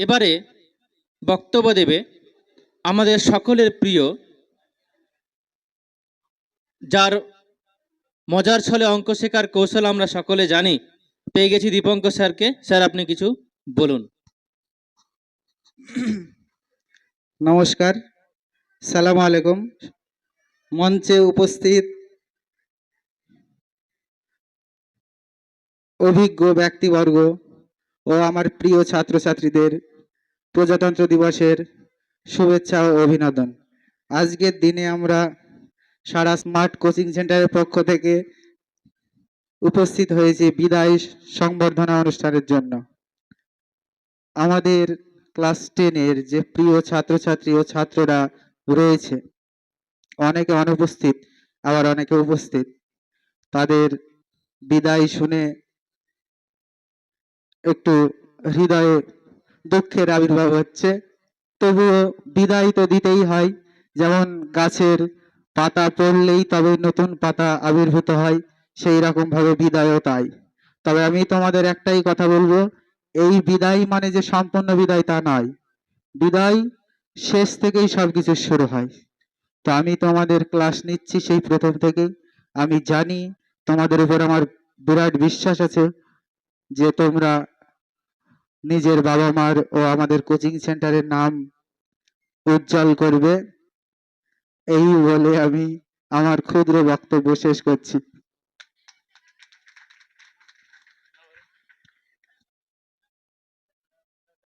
এবারে বক্তব্য দেবে আমাদের সকলের প্রিয়, যার মজার ছলে অঙ্ক শেখার কৌশল আমরা সকলে জানি, পেয়ে গেছি দীপঙ্কর স্যারকে। স্যার, আপনি কিছু বলুন। নমস্কার, সালাম আলাইকুম। মঞ্চে উপস্থিত অভিজ্ঞ ব্যক্তিবর্গ ও আমার প্রিয় ছাত্রছাত্রীদের প্রজাতন্ত্র দিবসের শুভেচ্ছা ও অভিনন্দন। আজকের দিনে আমরা সারা স্মার্ট কোচিং সেন্টারের পক্ষ থেকে উপস্থিত হয়েছি বিদায় সংবর্ধনা অনুষ্ঠানের জন্য। আমাদের ক্লাস 10-এর যে প্রিয় ছাত্রছাত্রী ও ছাত্ররা রয়েছে, অনেকে অনুপস্থিত আবার অনেকে উপস্থিত, তাদের বিদায় শুনে একটু হৃদয়ে দুঃখের আবির্ভাব হচ্ছে। তবুও বিদায় তো দিতেই হয়। যেমন গাছের পাতা পড়লেই তবে নতুন পাতা আবির্ভূত হয়, সেই রকম ভাবে বিদায়ও তাই। তবে আমি তোমাদের একটাই কথা বলবো, এই বিদায় মানে যে সম্পূর্ণ বিদায় তা নয়। বিদায় শেষ থেকেই সবকিছু শুরু হয়। তো আমি তোমাদের ক্লাস নিচ্ছি সেই প্রথম থেকেই। আমি জানি তোমাদের উপর আমার বিরাট বিশ্বাস আছে যে তোমরা নিজের বাবা মার ও আমাদের কোচিং সেন্টারের নাম উজ্জ্বল করবে। এই বলে আমি আমার ক্ষুদ্র বক্তব্য শেষ করছি।